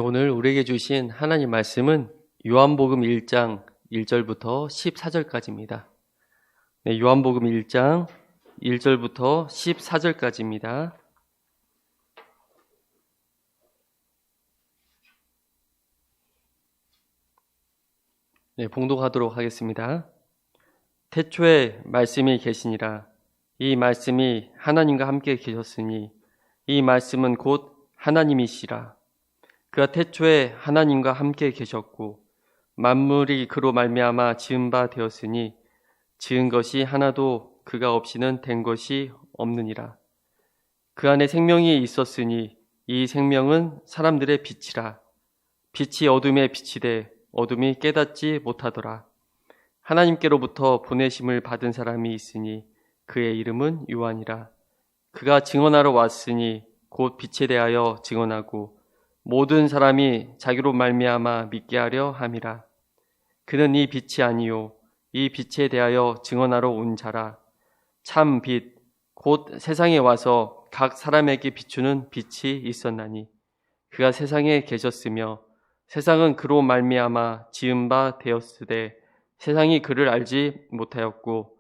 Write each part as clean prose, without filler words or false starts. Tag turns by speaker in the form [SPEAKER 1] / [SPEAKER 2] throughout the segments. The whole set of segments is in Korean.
[SPEAKER 1] 오늘 우리에게 주신 하나님 말씀은 요한복음 1장 1절부터 14절까지입니다. 네, 요한복음 1장 1절부터 14절까지입니다. 네, 봉독하도록 하겠습니다. 태초에 말씀이 계시니라. 이 말씀이 하나님과 함께 계셨으니 이 말씀은 곧 하나님이시라. 그가 태초에 하나님과 함께 계셨고 만물이 그로 말미암아 지은 바 되었으니 지은 것이 하나도 그가 없이는 된 것이 없느니라. 그 안에 생명이 있었으니 이 생명은 사람들의 빛이라. 빛이 어둠에 비치되 어둠이 깨닫지 못하더라. 하나님께로부터 보내심을 받은 사람이 있으니 그의 이름은 요한이라. 그가 증언하러 왔으니 곧 빛에 대하여 증언하고 모든 사람이 자기로 말미암아 믿게 하려 함이라. 그는 이 빛이 아니요 이 빛에 대하여 증언하러 온 자라. 참 빛 곧 세상에 와서 각 사람에게 비추는 빛이 있었나니 그가 세상에 계셨으며 세상은 그로 말미암아 지은 바 되었으되 세상이 그를 알지 못하였고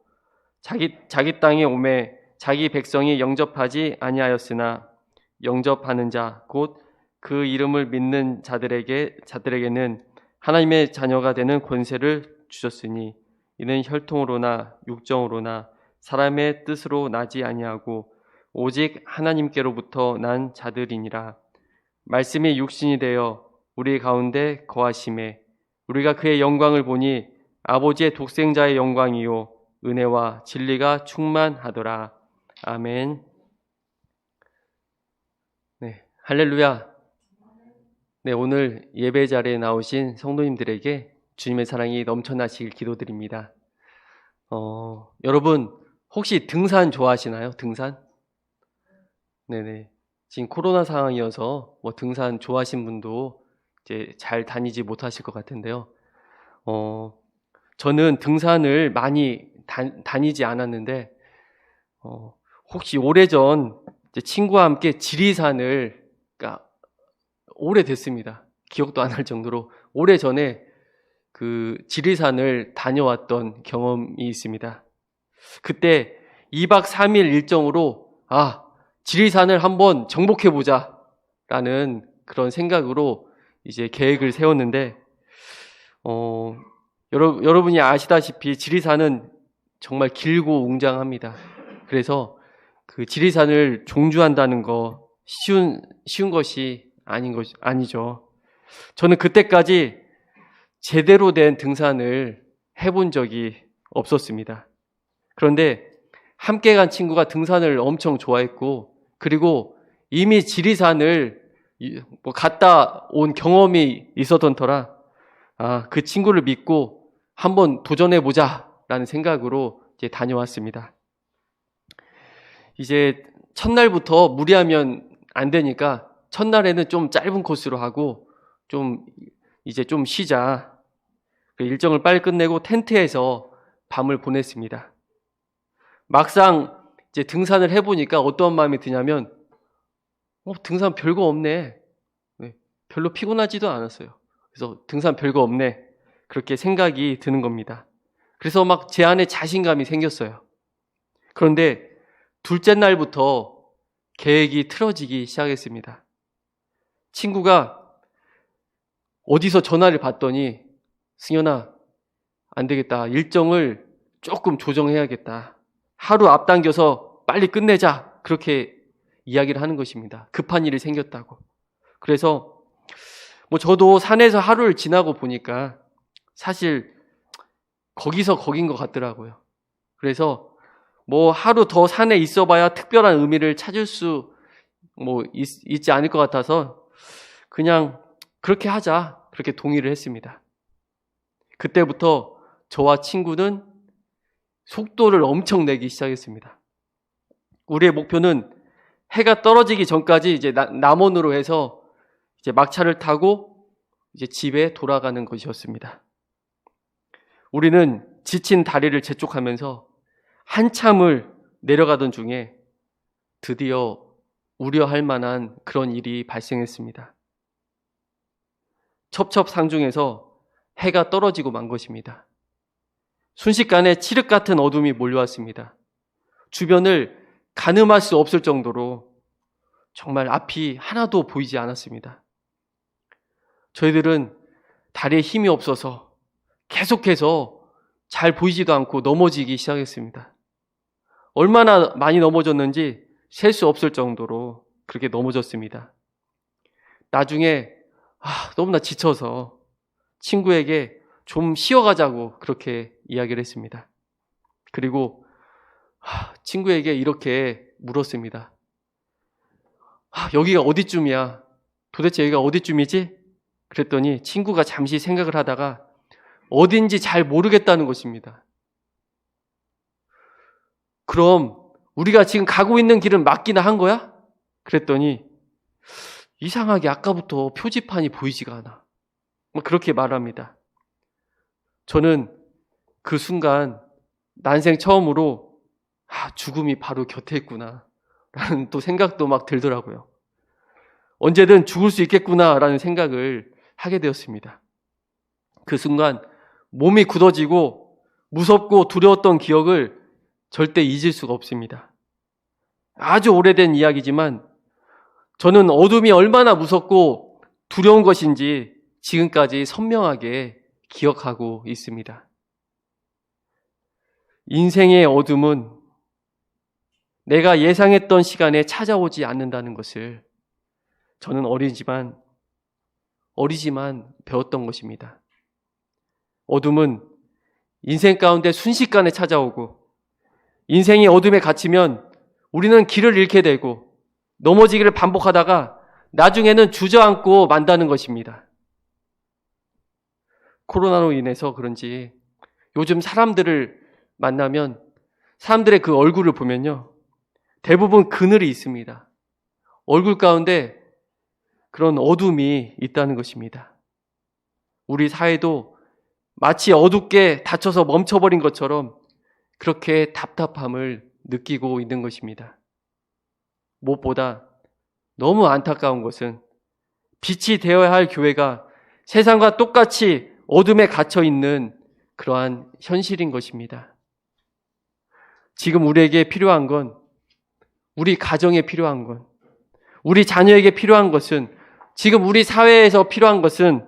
[SPEAKER 1] 자기 땅에 오매 자기 백성이 영접하지 아니하였으나 영접하는 자 곧 그 이름을 믿는 자들에게는 하나님의 자녀가 되는 권세를 주셨으니 이는 혈통으로나 육정으로나 사람의 뜻으로 나지 아니하고 오직 하나님께로부터 난 자들이니라. 말씀이 육신이 되어 우리 가운데 거하심에 우리가 그의 영광을 보니 아버지의 독생자의 영광이요 은혜와 진리가 충만하더라. 아멘. 네, 할렐루야. 네, 오늘 예배 자리에 나오신 성도님들에게 주님의 사랑이 넘쳐나시길 기도드립니다. 여러분 혹시 등산 좋아하시나요? 등산? 네네. 지금 코로나 상황이어서 등산 좋아하신 분도 이제 잘 다니지 못하실 것 같은데요. 저는 등산을 많이 다니지 않았는데, 혹시 오래전 친구와 함께 지리산을, 그러니까 오래됐습니다. 기억도 안 날 정도로 오래전에 그 지리산을 다녀왔던 경험이 있습니다. 그때 2박 3일 일정으로 지리산을 한번 정복해보자 라는 그런 생각으로 이제 계획을 세웠는데, 여러분이 아시다시피 지리산은 정말 길고 웅장합니다. 그래서 그 지리산을 종주한다는 거 쉬운 것이 아니죠. 저는 그때까지 제대로 된 등산을 해본 적이 없었습니다. 그런데 함께 간 친구가 등산을 엄청 좋아했고, 그리고 이미 지리산을 갔다 온 경험이 있었던 터라 그 친구를 믿고 한번 도전해보자 라는 생각으로 이제 다녀왔습니다. 이제 첫날부터 무리하면 안 되니까 첫날에는 좀 짧은 코스로 하고 이제 좀 쉬자. 일정을 빨리 끝내고 텐트에서 밤을 보냈습니다. 막상 이제 등산을 해보니까 어떤 마음이 드냐면, 등산 별거 없네. 별로 피곤하지도 않았어요. 그래서 등산 별거 없네. 그렇게 생각이 드는 겁니다. 그래서 막 제 안에 자신감이 생겼어요. 그런데 둘째 날부터 계획이 틀어지기 시작했습니다. 친구가 어디서 전화를 받더니, 승현아, 안 되겠다. 일정을 조금 조정해야겠다. 하루 앞당겨서 빨리 끝내자. 그렇게 이야기를 하는 것입니다. 급한 일이 생겼다고. 그래서 저도 산에서 하루를 지나고 보니까 사실 거기서 거긴 것 같더라고요. 그래서 하루 더 산에 있어봐야 특별한 의미를 찾을 수 있지 않을 것 같아서 그냥 그렇게 하자. 그렇게 동의를 했습니다. 그때부터 저와 친구는 속도를 엄청 내기 시작했습니다. 우리의 목표는 해가 떨어지기 전까지 이제 남원으로 해서 이제 막차를 타고 이제 집에 돌아가는 것이었습니다. 우리는 지친 다리를 재촉하면서 한참을 내려가던 중에 드디어 우려할 만한 그런 일이 발생했습니다. 첩첩산중에서 해가 떨어지고 만 것입니다. 순식간에 칠흑 같은 어둠이 몰려왔습니다. 주변을 가늠할 수 없을 정도로 정말 앞이 하나도 보이지 않았습니다. 저희들은 다리에 힘이 없어서 계속해서 잘 보이지도 않고 넘어지기 시작했습니다. 얼마나 많이 넘어졌는지 셀 수 없을 정도로 그렇게 넘어졌습니다. 나중에 너무나 지쳐서 친구에게 좀 쉬어가자고 그렇게 이야기를 했습니다. 그리고 친구에게 이렇게 물었습니다. 여기가 어디쯤이야? 도대체 여기가 어디쯤이지? 그랬더니 친구가 잠시 생각을 하다가 어딘지 잘 모르겠다는 것입니다. 그럼 우리가 지금 가고 있는 길은 맞기나 한 거야? 그랬더니 이상하게 아까부터 표지판이 보이지가 않아. 그렇게 말합니다. 저는 그 순간 난생 처음으로 죽음이 바로 곁에 있구나 라는 또 생각도 막 들더라고요. 언제든 죽을 수 있겠구나 라는 생각을 하게 되었습니다. 그 순간 몸이 굳어지고 무섭고 두려웠던 기억을 절대 잊을 수가 없습니다. 아주 오래된 이야기지만 저는 어둠이 얼마나 무섭고 두려운 것인지 지금까지 선명하게 기억하고 있습니다. 인생의 어둠은 내가 예상했던 시간에 찾아오지 않는다는 것을 저는 어리지만 배웠던 것입니다. 어둠은 인생 가운데 순식간에 찾아오고 인생이 어둠에 갇히면 우리는 길을 잃게 되고 넘어지기를 반복하다가 나중에는 주저앉고 만다는 것입니다. 코로나로 인해서 그런지 요즘 사람들을 만나면 사람들의 그 얼굴을 보면요. 대부분 그늘이 있습니다. 얼굴 가운데 그런 어둠이 있다는 것입니다. 우리 사회도 마치 어둡게 닫혀서 멈춰버린 것처럼 그렇게 답답함을 느끼고 있는 것입니다. 무엇보다 너무 안타까운 것은 빛이 되어야 할 교회가 세상과 똑같이 어둠에 갇혀 있는 그러한 현실인 것입니다. 지금 우리에게 필요한 건, 우리 가정에 필요한 건, 우리 자녀에게 필요한 것은, 지금 우리 사회에서 필요한 것은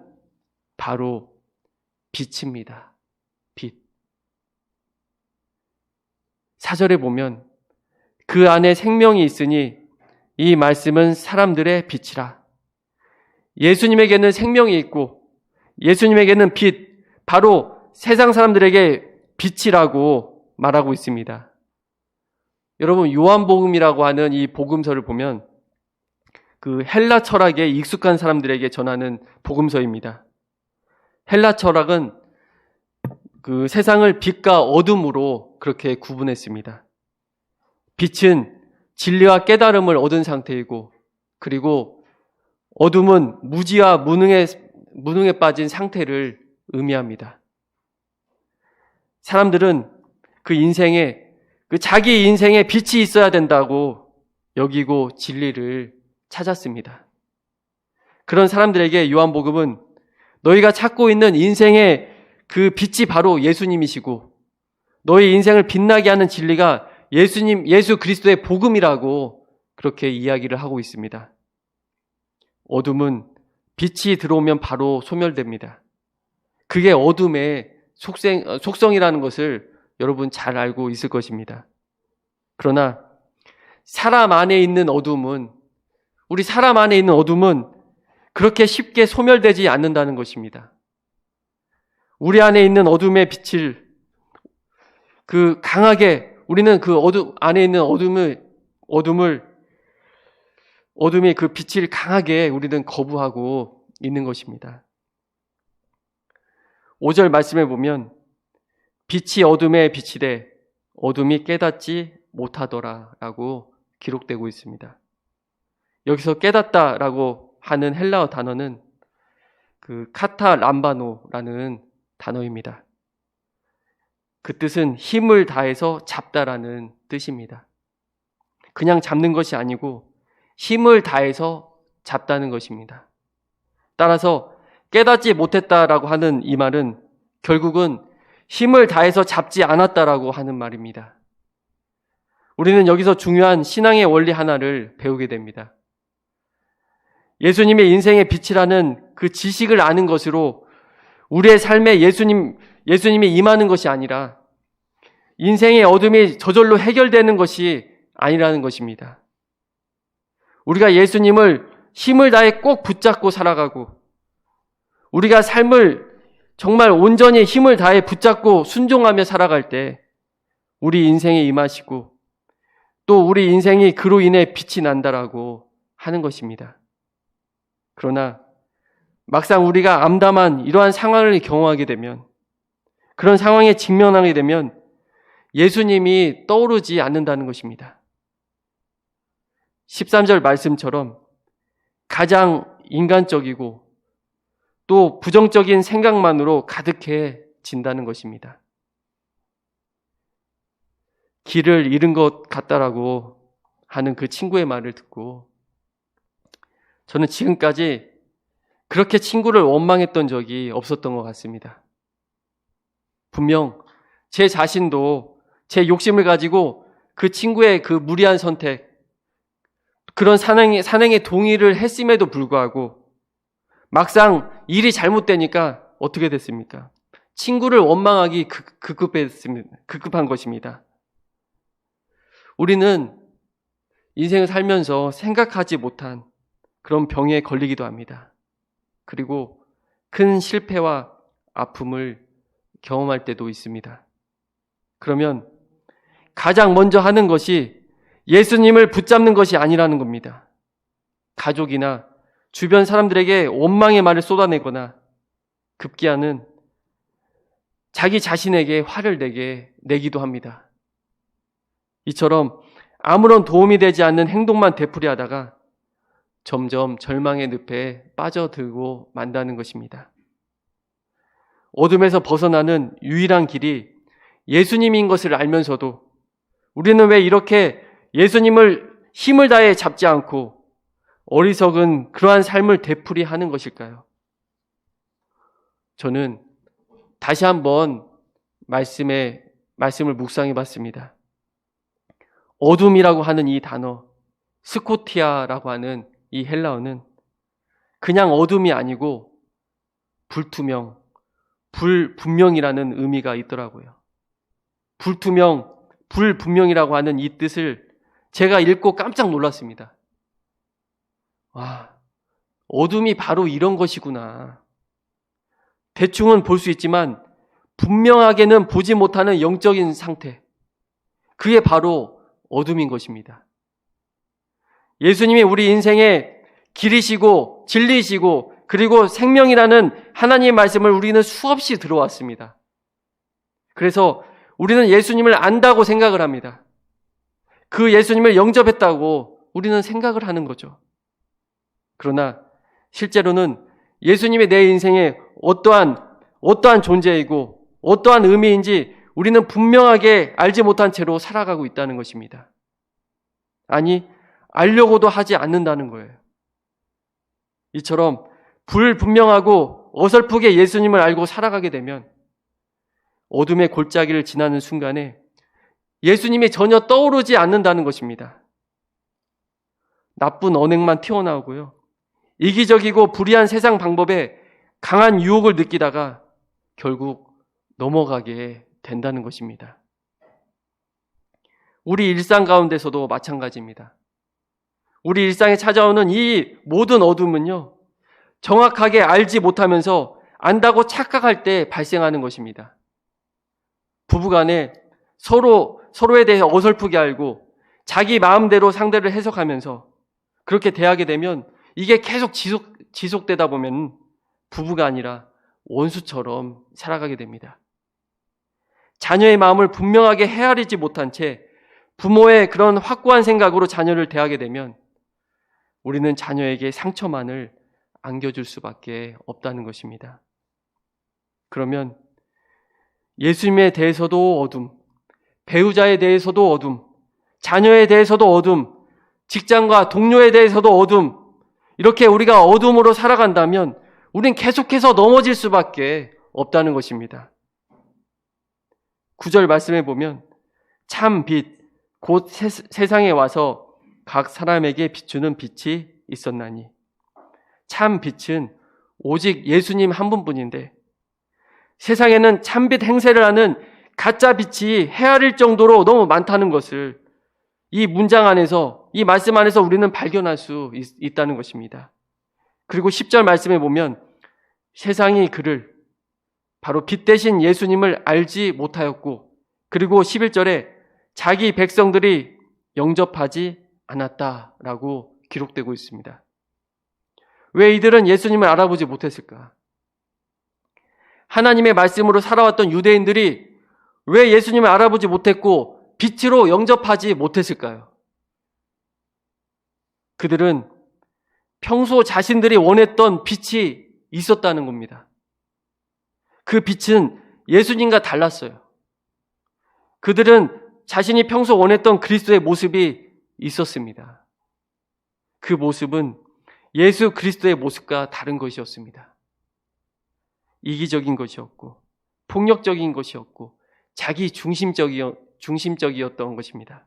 [SPEAKER 1] 바로 빛입니다. 빛. 4절에 보면 그 안에 생명이 있으니 이 말씀은 사람들의 빛이라. 예수님에게는 생명이 있고 예수님에게는 빛, 바로 세상 사람들에게 빛이라고 말하고 있습니다. 여러분, 요한복음이라고 하는 이 복음서를 보면 그 헬라 철학에 익숙한 사람들에게 전하는 복음서입니다. 헬라 철학은 그 세상을 빛과 어둠으로 그렇게 구분했습니다. 빛은 진리와 깨달음을 얻은 상태이고, 그리고 어둠은 무지와 무능에 빠진 상태를 의미합니다. 사람들은 자기 인생에 빛이 있어야 된다고 여기고 진리를 찾았습니다. 그런 사람들에게 요한복음은 너희가 찾고 있는 인생의 그 빛이 바로 예수님이시고 너희 인생을 빛나게 하는 진리가 예수 그리스도의 복음이라고 그렇게 이야기를 하고 있습니다. 어둠은 빛이 들어오면 바로 소멸됩니다. 그게 어둠의 속성이라는 것을 여러분 잘 알고 있을 것입니다. 그러나 우리 사람 안에 있는 어둠은 그렇게 쉽게 소멸되지 않는다는 것입니다. 우리 안에 있는 어둠의 빛을 강하게 우리는 그 어둠 안에 있는 어둠의 그 빛을 강하게 우리는 거부하고 있는 것입니다. 5절 말씀에 보면 빛이 어둠에 비치되 어둠이 깨닫지 못하더라 라고 기록되고 있습니다. 여기서 깨닫다라고 하는 헬라어 단어는 그 카타람바노라는 단어입니다. 그 뜻은 힘을 다해서 잡다라는 뜻입니다. 그냥 잡는 것이 아니고 힘을 다해서 잡다는 것입니다. 따라서 깨닫지 못했다라고 하는 이 말은 결국은 힘을 다해서 잡지 않았다라고 하는 말입니다. 우리는 여기서 중요한 신앙의 원리 하나를 배우게 됩니다. 예수님의 인생의 빛이라는 그 지식을 아는 것으로 우리의 삶에 예수님이 임하는 것이 아니라 인생의 어둠이 저절로 해결되는 것이 아니라는 것입니다. 우리가 예수님을 힘을 다해 꼭 붙잡고 살아가고 우리가 삶을 정말 온전히 힘을 다해 붙잡고 순종하며 살아갈 때 우리 인생에 임하시고 또 우리 인생이 그로 인해 빛이 난다라고 하는 것입니다. 그러나 막상 우리가 암담한 이러한 상황을 경험하게 되면 그런 상황에 직면하게 되면 예수님이 떠오르지 않는다는 것입니다. 13절 말씀처럼 가장 인간적이고 또 부정적인 생각만으로 가득해진다는 것입니다. 길을 잃은 것 같다라고 하는 그 친구의 말을 듣고 저는 지금까지 그렇게 친구를 원망했던 적이 없었던 것 같습니다. 분명 제 자신도 제 욕심을 가지고 그 친구의 그 무리한 선택, 그런 산행에 동의를 했음에도 불구하고 막상 일이 잘못되니까 어떻게 됐습니까? 친구를 원망하기 급급한 것입니다. 우리는 인생을 살면서 생각하지 못한 그런 병에 걸리기도 합니다. 그리고 큰 실패와 아픔을 경험할 때도 있습니다. 그러면 가장 먼저 하는 것이 예수님을 붙잡는 것이 아니라는 겁니다. 가족이나 주변 사람들에게 원망의 말을 쏟아내거나 급기야는 자기 자신에게 화를 내기도 합니다. 이처럼 아무런 도움이 되지 않는 행동만 되풀이하다가 점점 절망의 늪에 빠져들고 만다는 것입니다. 어둠에서 벗어나는 유일한 길이 예수님인 것을 알면서도 우리는 왜 이렇게 예수님을 힘을 다해 잡지 않고 어리석은 그러한 삶을 되풀이하는 것일까요? 저는 다시 한번 말씀을 묵상해 봤습니다. 어둠이라고 하는 이 단어, 스코티아라고 하는 이 헬라어는 그냥 어둠이 아니고 불투명, 불분명이라는 의미가 있더라고요. 불투명, 불분명이라고 하는 이 뜻을 제가 읽고 깜짝 놀랐습니다. 와, 어둠이 바로 이런 것이구나. 대충은 볼 수 있지만 분명하게는 보지 못하는 영적인 상태. 그게 바로 어둠인 것입니다. 예수님이 우리 인생의 길이시고 진리시고 그리고 생명이라는 하나님의 말씀을 우리는 수없이 들어왔습니다. 그래서 우리는 예수님을 안다고 생각을 합니다. 그 예수님을 영접했다고 우리는 생각을 하는 거죠. 그러나 실제로는 예수님이 내 인생에 어떠한 존재이고 어떠한 의미인지 우리는 분명하게 알지 못한 채로 살아가고 있다는 것입니다. 아니, 알려고도 하지 않는다는 거예요. 이처럼 불분명하고 어설프게 예수님을 알고 살아가게 되면 어둠의 골짜기를 지나는 순간에 예수님이 전혀 떠오르지 않는다는 것입니다. 나쁜 언행만 튀어나오고요. 이기적이고 불의한 세상 방법에 강한 유혹을 느끼다가 결국 넘어가게 된다는 것입니다. 우리 일상 가운데서도 마찬가지입니다. 우리 일상에 찾아오는 이 모든 어둠은요, 정확하게 알지 못하면서 안다고 착각할 때 발생하는 것입니다. 부부간에 서로에 대해 어설프게 알고 자기 마음대로 상대를 해석하면서 그렇게 대하게 되면 이게 계속 지속되다 보면 부부가 아니라 원수처럼 살아가게 됩니다. 자녀의 마음을 분명하게 헤아리지 못한 채 부모의 그런 확고한 생각으로 자녀를 대하게 되면 우리는 자녀에게 상처만을 안겨줄 수밖에 없다는 것입니다. 그러면 예수님에 대해서도 어둠, 배우자에 대해서도 어둠, 자녀에 대해서도 어둠, 직장과 동료에 대해서도 어둠, 이렇게 우리가 어둠으로 살아간다면 우린 계속해서 넘어질 수밖에 없다는 것입니다. 9절 말씀에 보면 참 빛, 곧 세상에 와서 각 사람에게 비추는 빛이 있었나니, 참 빛은 오직 예수님 한 분뿐인데 세상에는 참빛 행세를 하는 가짜 빛이 헤아릴 정도로 너무 많다는 것을 이 문장 안에서, 이 말씀 안에서 우리는 발견할 수 있다는 것입니다. 그리고 10절 말씀에 보면 세상이 그를, 바로 빛 대신 예수님을 알지 못하였고, 그리고 11절에 자기 백성들이 영접하지 않았다라고 기록되고 있습니다. 왜 이들은 예수님을 알아보지 못했을까? 하나님의 말씀으로 살아왔던 유대인들이 왜 예수님을 알아보지 못했고 빛으로 영접하지 못했을까요? 그들은 평소 자신들이 원했던 빛이 있었다는 겁니다. 그 빛은 예수님과 달랐어요. 그들은 자신이 평소 원했던 그리스도의 모습이 있었습니다. 그 모습은 예수 그리스도의 모습과 다른 것이었습니다. 이기적인 것이었고, 폭력적인 것이었고, 자기 중심적이었던 것입니다.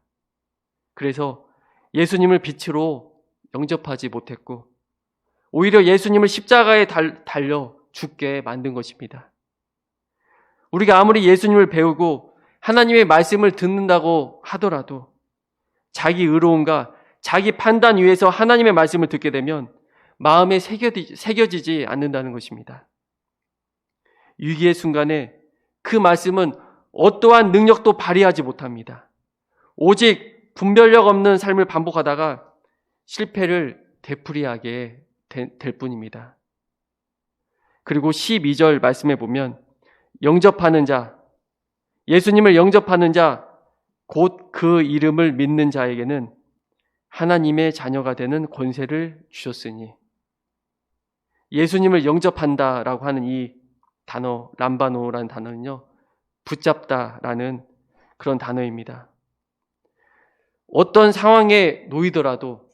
[SPEAKER 1] 그래서 예수님을 빛으로 영접하지 못했고, 오히려 예수님을 십자가에 달려 죽게 만든 것입니다. 우리가 아무리 예수님을 배우고 하나님의 말씀을 듣는다고 하더라도 자기 의로움과 자기 판단 위에서 하나님의 말씀을 듣게 되면 마음에 새겨지지 않는다는 것입니다. 위기의 순간에 그 말씀은 어떠한 능력도 발휘하지 못합니다. 오직 분별력 없는 삶을 반복하다가 실패를 되풀이하게 될 뿐입니다. 그리고 12절 말씀에 보면 영접하는 자, 예수님을 영접하는 자, 곧 그 이름을 믿는 자에게는 하나님의 자녀가 되는 권세를 주셨으니, 예수님을 영접한다라고 하는 이 단어, 람바노라는 단어는요, 붙잡다라는 그런 단어입니다. 어떠한 상황에 놓이더라도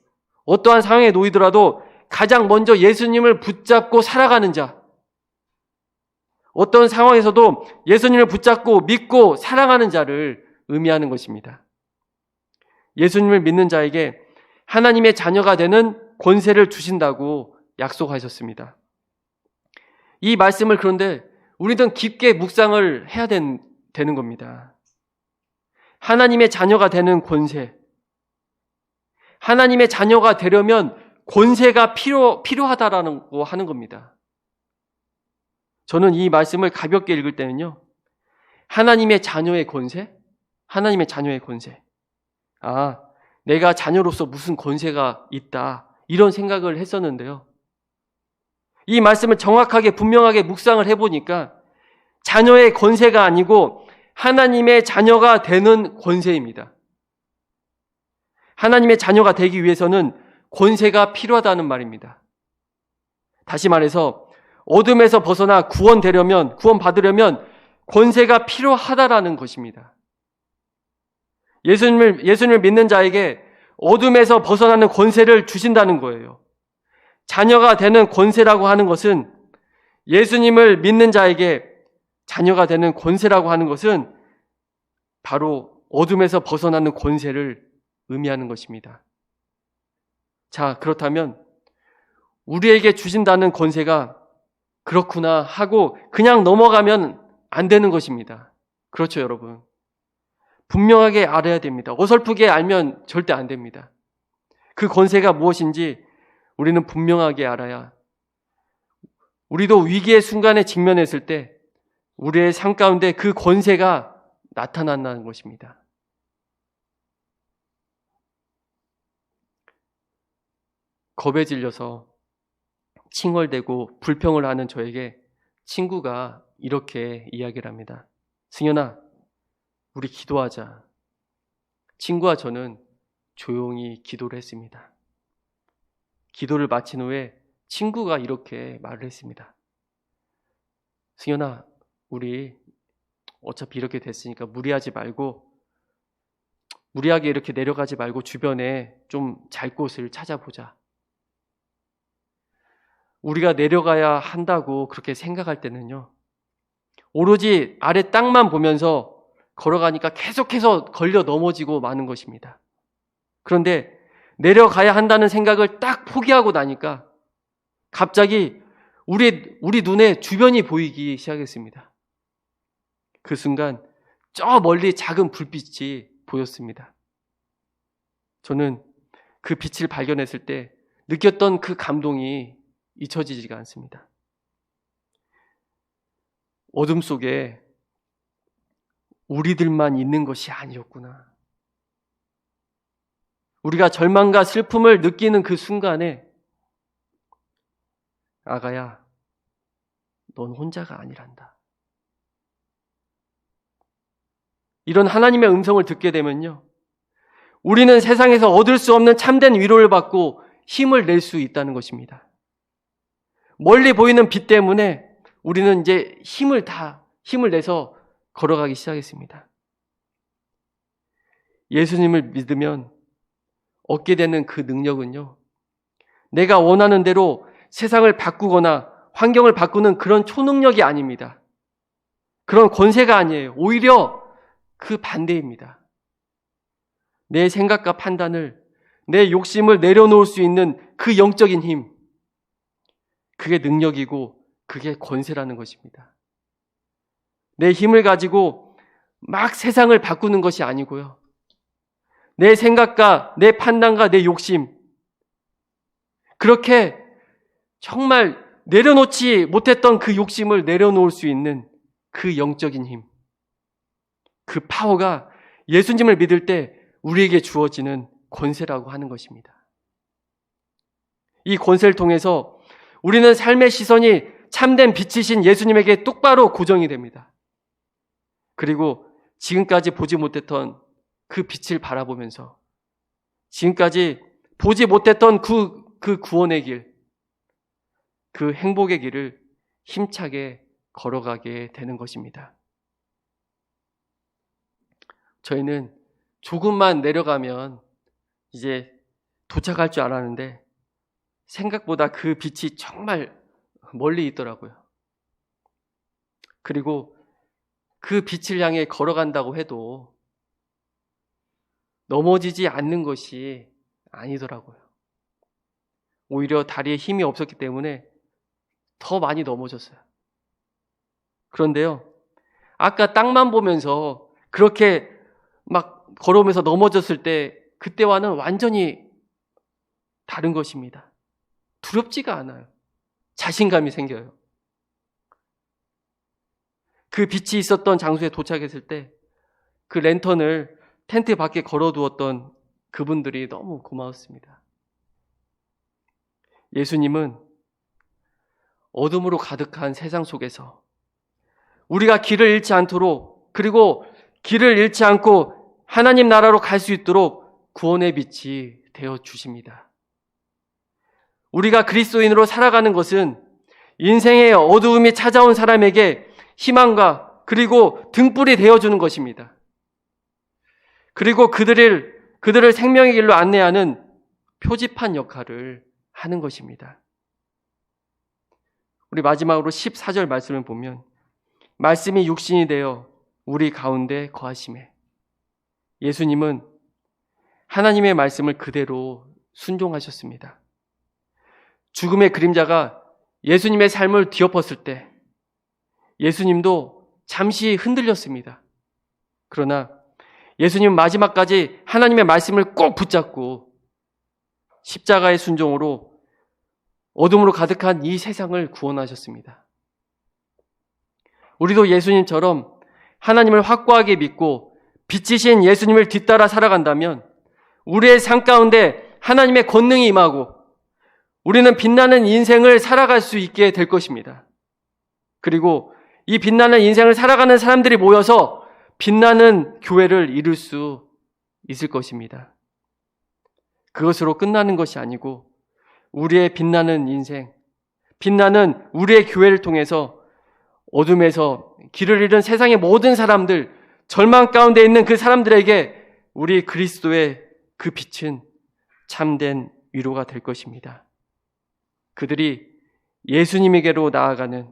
[SPEAKER 1] 가장 먼저 예수님을 붙잡고 살아가는 자, 어떤 상황에서도 예수님을 붙잡고 믿고 사랑하는 자를 의미하는 것입니다. 예수님을 믿는 자에게 하나님의 자녀가 되는 권세를 주신다고 약속하셨습니다. 이 말씀을 그런데 우리는 깊게 묵상을 해야 되는 겁니다. 하나님의 자녀가 되는 권세. 하나님의 자녀가 되려면 권세가 필요하다라는 거 하는 겁니다. 저는 이 말씀을 가볍게 읽을 때는요, 하나님의 자녀의 권세? 하나님의 자녀의 권세. 아, 내가 자녀로서 무슨 권세가 있다, 이런 생각을 했었는데요. 이 말씀을 정확하게 분명하게 묵상을 해보니까 자녀의 권세가 아니고 하나님의 자녀가 되는 권세입니다. 하나님의 자녀가 되기 위해서는 권세가 필요하다는 말입니다. 다시 말해서 어둠에서 벗어나 구원받으려면 권세가 필요하다라는 것입니다. 예수님을 믿는 자에게 어둠에서 벗어나는 권세를 주신다는 거예요. 자녀가 되는 권세라고 하는 것은, 예수님을 믿는 자에게 자녀가 되는 권세라고 하는 것은 바로 어둠에서 벗어나는 권세를 의미하는 것입니다. 자, 그렇다면 우리에게 주신다는 권세가 그렇구나 하고 그냥 넘어가면 안 되는 것입니다. 그렇죠, 여러분? 분명하게 알아야 됩니다. 어설프게 알면 절대 안 됩니다. 그 권세가 무엇인지 우리는 분명하게 알아야, 우리도 위기의 순간에 직면했을 때 우리의 삶 가운데 그 권세가 나타난다는 것입니다. 겁에 질려서 칭얼대고 불평을 하는 저에게 친구가 이렇게 이야기를 합니다. 승현아, 우리 기도하자. 친구와 저는 조용히 기도를 했습니다. 기도를 마친 후에 친구가 이렇게 말을 했습니다. 승현아, 우리 어차피 이렇게 됐으니까 무리하게 이렇게 내려가지 말고 주변에 좀 잘 곳을 찾아보자. 우리가 내려가야 한다고 그렇게 생각할 때는요, 오로지 아래 땅만 보면서 걸어가니까 계속해서 걸려 넘어지고 마는 것입니다. 그런데 내려가야 한다는 생각을 딱 포기하고 나니까 갑자기 우리 눈에 주변이 보이기 시작했습니다. 그 순간 저 멀리 작은 불빛이 보였습니다. 저는 그 빛을 발견했을 때 느꼈던 그 감동이 잊혀지지가 않습니다. 어둠 속에 우리들만 있는 것이 아니었구나. 우리가 절망과 슬픔을 느끼는 그 순간에 아가야, 넌 혼자가 아니란다. 이런 하나님의 음성을 듣게 되면요, 우리는 세상에서 얻을 수 없는 참된 위로를 받고 힘을 낼 수 있다는 것입니다. 멀리 보이는 빛 때문에 우리는 이제 힘을 내서 걸어가기 시작했습니다. 예수님을 믿으면 얻게 되는 그 능력은요, 내가 원하는 대로 세상을 바꾸거나 환경을 바꾸는 그런 초능력이 아닙니다. 그런 권세가 아니에요. 오히려 그 반대입니다. 내 생각과 판단을, 내 욕심을 내려놓을 수 있는 그 영적인 힘, 그게 능력이고 그게 권세라는 것입니다. 내 힘을 가지고 막 세상을 바꾸는 것이 아니고요, 내 생각과 내 판단과 내 욕심, 그렇게 정말 내려놓지 못했던 그 욕심을 내려놓을 수 있는 그 영적인 힘, 그 파워가 예수님을 믿을 때 우리에게 주어지는 권세라고 하는 것입니다. 이 권세를 통해서 우리는 삶의 시선이 참된 빛이신 예수님에게 똑바로 고정이 됩니다. 그리고 지금까지 보지 못했던 그 빛을 바라보면서 지금까지 보지 못했던 그 구원의 길, 그 행복의 길을 힘차게 걸어가게 되는 것입니다. 저희는 조금만 내려가면 이제 도착할 줄 알았는데 생각보다 그 빛이 정말 멀리 있더라고요. 그리고 그 빛을 향해 걸어간다고 해도 넘어지지 않는 것이 아니더라고요. 오히려 다리에 힘이 없었기 때문에 더 많이 넘어졌어요. 그런데요, 아까 땅만 보면서 그렇게 막 걸어오면서 넘어졌을 때 그때와는 완전히 다른 것입니다. 두렵지가 않아요. 자신감이 생겨요. 그 빛이 있었던 장소에 도착했을 때 그 랜턴을 텐트 밖에 걸어두었던 그분들이 너무 고마웠습니다. 예수님은 어둠으로 가득한 세상 속에서 우리가 길을 잃지 않도록, 그리고 길을 잃지 않고 하나님 나라로 갈 수 있도록 구원의 빛이 되어 주십니다. 우리가 그리스도인으로 살아가는 것은 인생의 어두움이 찾아온 사람에게 희망과 그리고 등불이 되어주는 것입니다. 그리고 그들을 생명의 길로 안내하는 표지판 역할을 하는 것입니다. 우리 마지막으로 14절 말씀을 보면, 말씀이 육신이 되어 우리 가운데 거하심에, 예수님은 하나님의 말씀을 그대로 순종하셨습니다. 죽음의 그림자가 예수님의 삶을 뒤엎었을 때 예수님도 잠시 흔들렸습니다. 그러나 예수님은 마지막까지 하나님의 말씀을 꼭 붙잡고 십자가의 순종으로 어둠으로 가득한 이 세상을 구원하셨습니다. 우리도 예수님처럼 하나님을 확고하게 믿고 빛이신 예수님을 뒤따라 살아간다면 우리의 삶 가운데 하나님의 권능이 임하고 우리는 빛나는 인생을 살아갈 수 있게 될 것입니다. 그리고 이 빛나는 인생을 살아가는 사람들이 모여서 빛나는 교회를 이룰 수 있을 것입니다. 그것으로 끝나는 것이 아니고 우리의 빛나는 인생, 빛나는 우리의 교회를 통해서 어둠에서 길을 잃은 세상의 모든 사람들, 절망 가운데 있는 그 사람들에게 우리 그리스도의 그 빛은 참된 위로가 될 것입니다. 그들이 예수님에게로 나아가는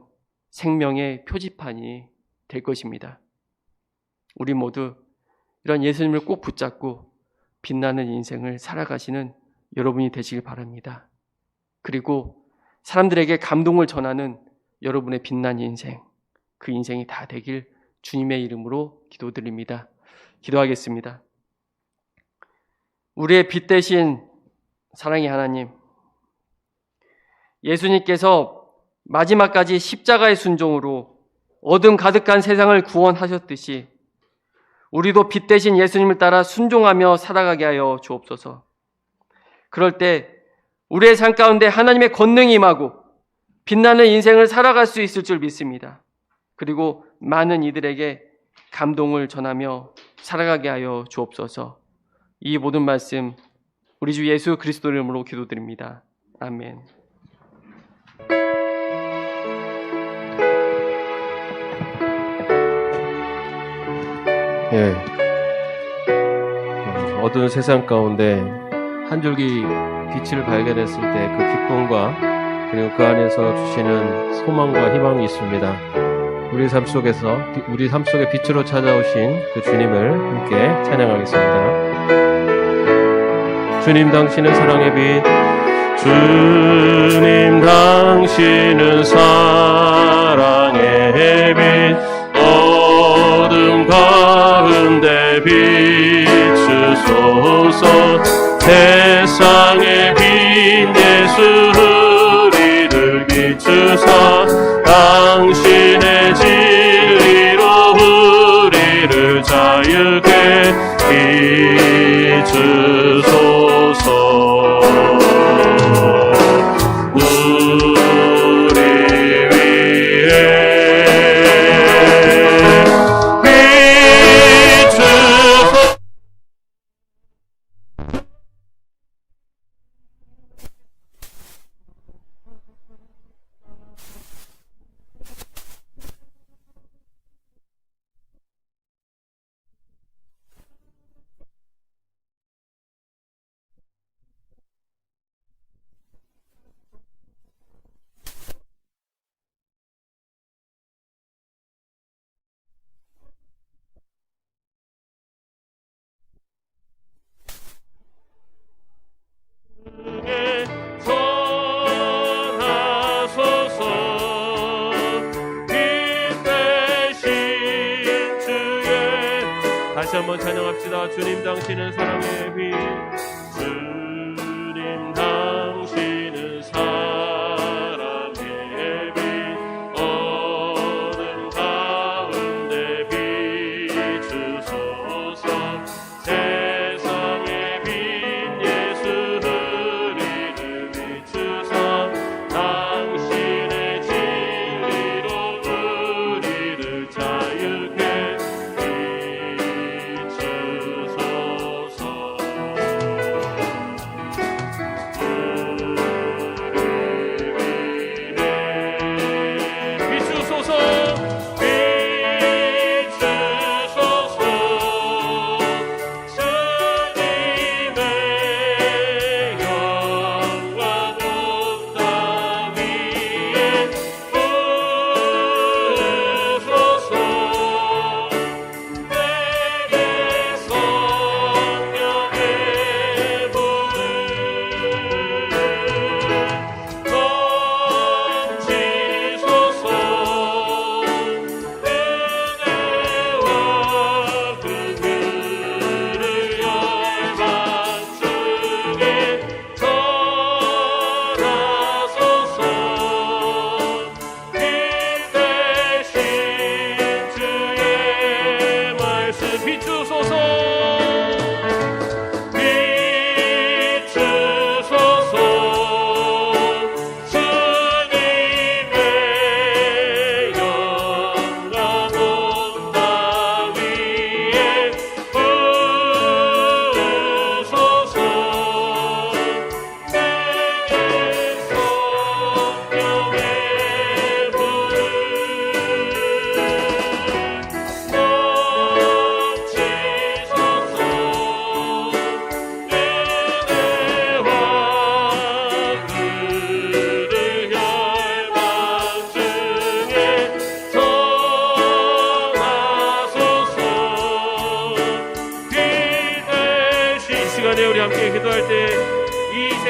[SPEAKER 1] 생명의 표지판이 될 것입니다. 우리 모두 이런 예수님을 꼭 붙잡고 빛나는 인생을 살아가시는 여러분이 되시길 바랍니다. 그리고 사람들에게 감동을 전하는 여러분의 빛난 인생, 그 인생이 다 되길 주님의 이름으로 기도드립니다. 기도하겠습니다. 우리의 빛 대신 사랑의 하나님, 예수님께서 마지막까지 십자가의 순종으로 어둠 가득한 세상을 구원하셨듯이 우리도 빛 대신 예수님을 따라 순종하며 살아가게 하여 주옵소서. 그럴 때 우리의 삶 가운데 하나님의 권능이 임하고 빛나는 인생을 살아갈 수 있을 줄 믿습니다. 그리고 많은 이들에게 감동을 전하며 살아가게 하여 주옵소서. 이 모든 말씀 우리 주 예수 그리스도 이름으로 기도드립니다. 아멘.
[SPEAKER 2] 예. 어두운 세상 가운데 한 줄기 빛을 발견했을 때 그 기쁨과 그리고 그 안에서 주시는 소망과 희망이 있습니다. 우리 삶 속에 빛으로 찾아오신 그 주님을 함께 찬양하겠습니다. 주님 당신은 사랑의 빛, 주님 당신은 사랑의 빛, 어둠 가운데 비추소서. 세상의 빛 예수 우리를 비추사 당신의 진리로 우리를 자유케 비추소서. 우리 위에 비추소서. 다시 한번 찬양합시다. 주님 당신은 사랑의 빛, 주님 당신은 사랑의 빛, 어둠 가운데 비추소서. 세상의 빛 예수 우리를 비추사 당신의 진리로 우리를 자유케 비추소서.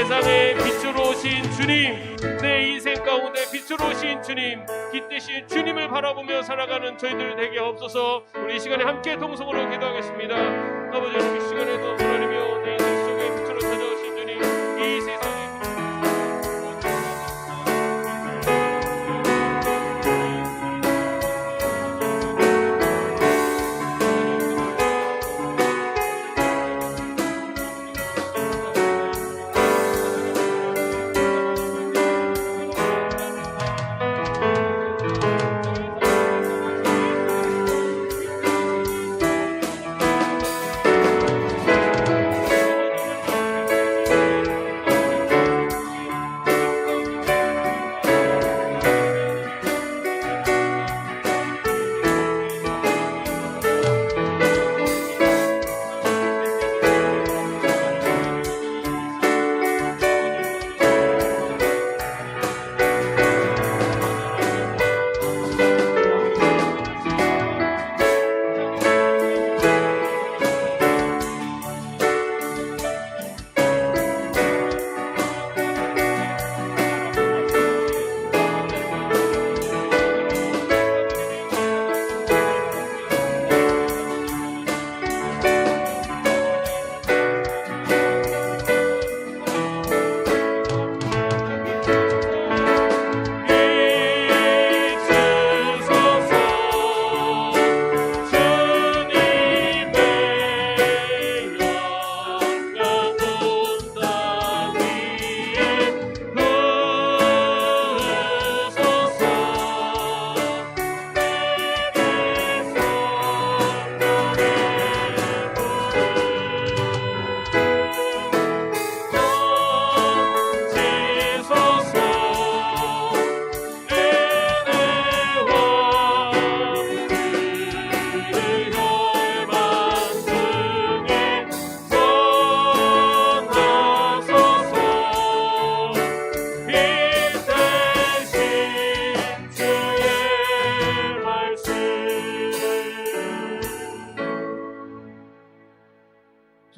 [SPEAKER 3] 세상의 빛으로 오신 주님, 내 인생 가운데 빛으로 오신 주님, 깃대신 주님을 바라보며 살아가는 저희들 되게 없어서 우리 이 시간에 함께 동성으로 기도하겠습니다. 아버지, 우리 이 시간에도 하나님이여 내 인생 속에 빛으로 찾아오신 주님, 이 세상에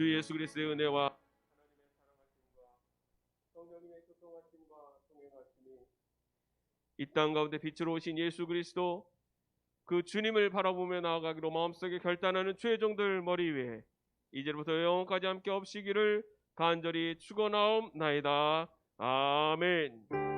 [SPEAKER 3] 주 예수 그리스도의 은혜와 성령님의 교통하심과 동행하심이 이 땅 가운데 빛으로 오신 예수 그리스도 그 주님을 바라보며 나아가기로 마음속에 결단하는 죄종들 머리 위에 이제부터 영원까지 함께 없이기를 간절히 축원하옵나이다. 아멘.